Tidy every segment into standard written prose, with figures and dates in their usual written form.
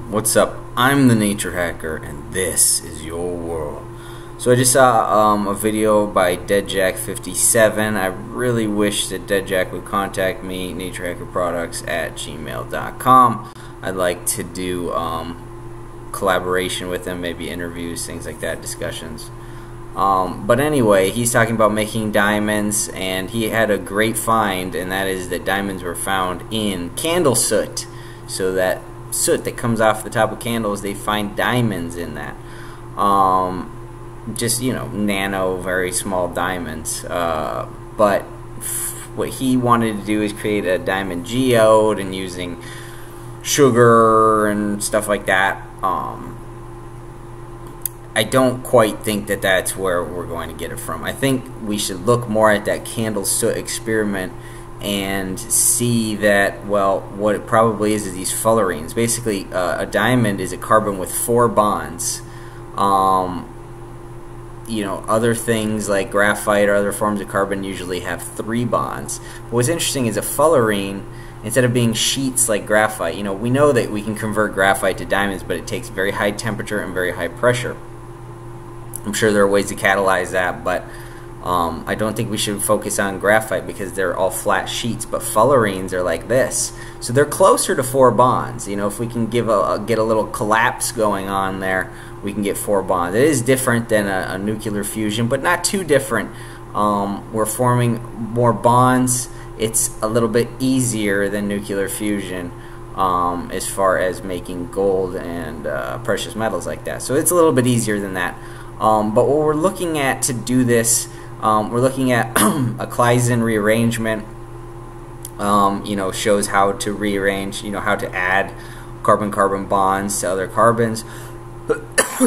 What's up? I'm the Nature Hacker, and this is your world. So I just saw a video by DeadJack57. I really wish that DeadJack would contact me, naturehackerproducts@gmail.com. I'd like to do collaboration with him, maybe interviews, things like that, discussions. But anyway, he's talking about making diamonds, and he had a great find, and that is that diamonds were found in candle soot. So that soot that comes off the top of candles, they find diamonds in that. Just, you know, nano, very small diamonds. But what he wanted to do is create a diamond geode, and using sugar and stuff like that. I don't quite think that that's where we're going to get it from. I think we should look more at that candle soot experiment and see that, well, what it probably is these fullerenes. Basically, a diamond is a carbon with 4 bonds. You know, other things like graphite or other forms of carbon usually have 3 bonds. But what's interesting is a fullerene, instead of being sheets like graphite, you know, we know that we can convert graphite to diamonds, but it takes very high temperature and very high pressure. I'm sure there are ways to catalyze that, but I don't think we should focus on graphite because they're all flat sheets. But fullerenes are like this, so they're closer to 4 bonds. You know, if we can get a little collapse going on there, we can get 4 bonds. It is different than a nuclear fusion, but not too different. We're forming more bonds. It's a little bit easier than nuclear fusion as far as making gold and precious metals like that. So it's a little bit easier than that. But what we're looking at to do this, we're looking at a claisen rearrangement. You know, shows how to rearrange, you know, how to add carbon-carbon bonds to other carbons. So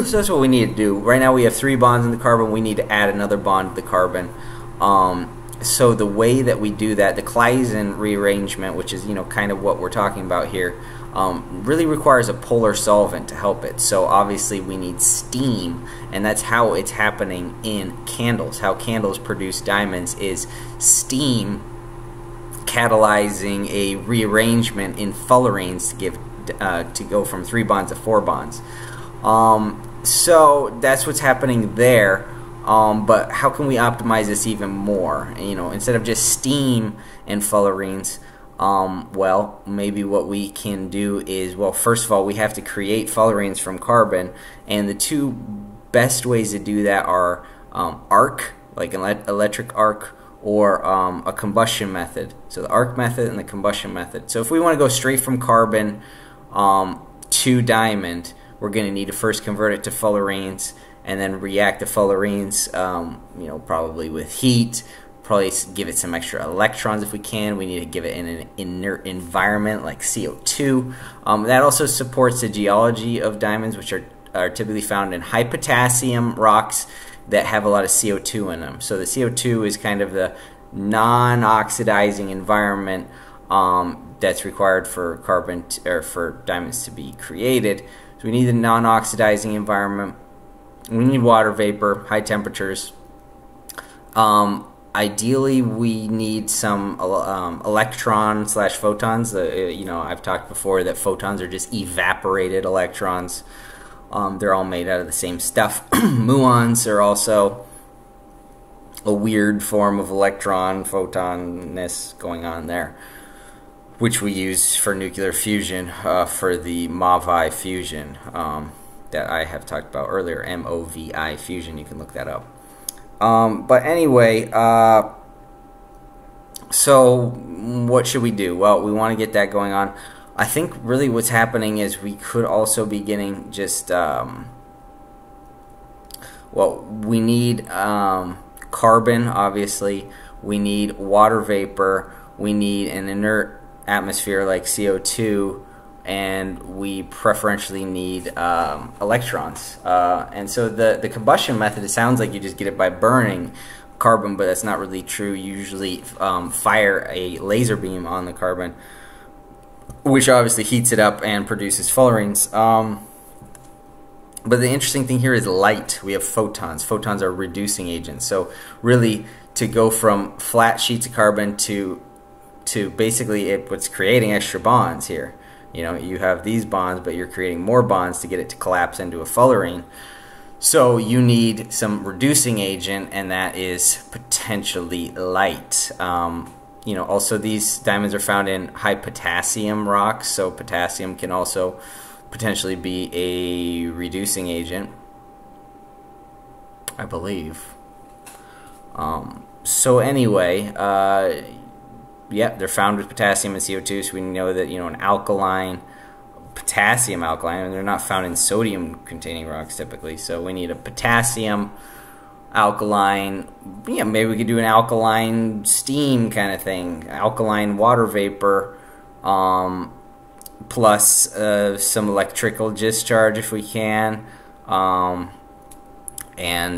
that's what we need to do. Right now we have 3 bonds in the carbon. We need to add another bond to the carbon. So the way that we do that, the claisen rearrangement, which is, you know, kind of what we're talking about here, really requires a polar solvent to help it. So obviously we need steam, and that's how it's happening in candles. How candles produce diamonds is steam catalyzing a rearrangement in fullerenes to give to go from 3 bonds to 4 bonds. So that's what's happening there. But how can we optimize this even more? You know, instead of just steam and fullerenes, well, maybe what we can do is, well, first of all, we have to create fullerenes from carbon, and the 2 best ways to do that are arc, like an electric arc, or a combustion method. So the arc method and the combustion method. So if we want to go straight from carbon to diamond, we're going to need to first convert it to fullerenes, and then react the fullerenes, you know, probably with heat. Probably give it some extra electrons if we can. We need to give it in an inert environment like CO2. That also supports the geology of diamonds, which are typically found in high potassium rocks that have a lot of CO2 in them. So the CO2 is kind of the non-oxidizing environment that's required for carbon or for diamonds to be created. So we need a non-oxidizing environment. We need water vapor, high temperatures. Ideally, we need some electron/photons. You know, I've talked before that photons are just evaporated electrons. They're all made out of the same stuff. Muons are also a weird form of electron photonness going on there, which we use for nuclear fusion, for the MOVI fusion that I have talked about earlier, MOVI fusion. You can look that up. But anyway, so what should we do? Well, we want to get that going on. I think really what's happening is we could also be getting just, well, we need carbon, obviously. We need water vapor. We need an inert atmosphere like CO2. And we preferentially need electrons. And so the combustion method, it sounds like you just get it by burning carbon, but that's not really true. You usually fire a laser beam on the carbon, which obviously heats it up and produces fullerenes. But the interesting thing here is light. We have photons. Photons are reducing agents. So really, to go from flat sheets of carbon to basically what's creating extra bonds here. You know, you have these bonds, but you're creating more bonds to get it to collapse into a fullerene. So you need some reducing agent, and that is potentially light. You know, also these diamonds are found in high potassium rocks, so potassium can also potentially be a reducing agent, I believe. So anyway, yeah, they're found with potassium and CO2, so we know that, you know, an alkaline, potassium alkaline, and they're not found in sodium-containing rocks typically. So we need a potassium alkaline. Yeah, maybe we could do an alkaline steam kind of thing, alkaline water vapor, plus some electrical discharge if we can, and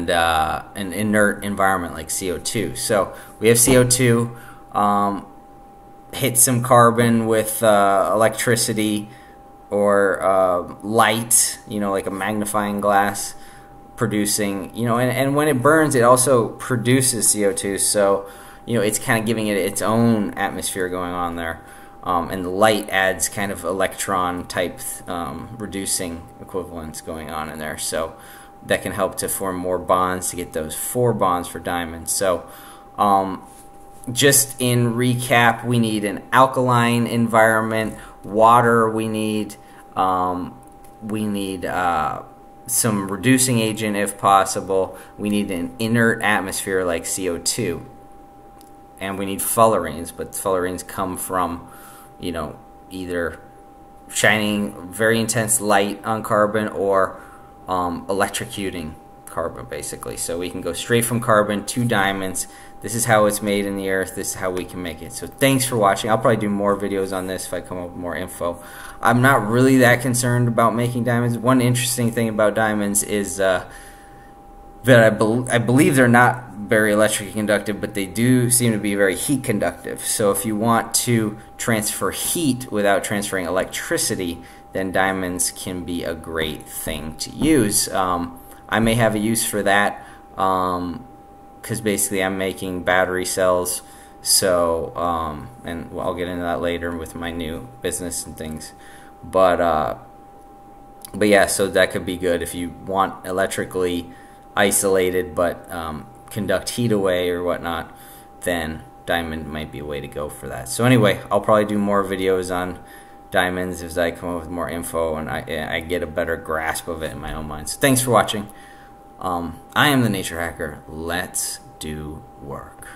an inert environment like CO2. So we have CO2. Hit some carbon with electricity or light, you know, like a magnifying glass, producing, you know, and when it burns, it also produces CO2. So, you know, it's kind of giving it its own atmosphere going on there. And the light adds kind of electron type reducing equivalents going on in there. So that can help to form more bonds to get those 4 bonds for diamonds. So, just in recap, we need an alkaline environment, water. We need some reducing agent if possible. We need an inert atmosphere like CO2, and we need fullerenes. But fullerenes come from, you know, either shining very intense light on carbon or electrocuting carbon, basically. So we can go straight from carbon to diamonds. This is how it's made in the earth. This is how we can make it. So thanks for watching. I'll probably do more videos on this if I come up with more info. I'm not really that concerned about making diamonds. One interesting thing about diamonds is that I believe they're not very electrically conductive, but they do seem to be very heat conductive. So if you want to transfer heat without transferring electricity, then diamonds can be a great thing to use. I may have a use for that, because basically I'm making battery cells. So, and I'll get into that later with my new business and things. But yeah, so that could be good if you want electrically isolated but conduct heat away or whatnot. Then diamond might be a way to go for that. So anyway, I'll probably do more videos on diamonds as I come up with more info and I get a better grasp of it in my own mind. So thanks for watching. I am the Nature Hacker. Let's do work.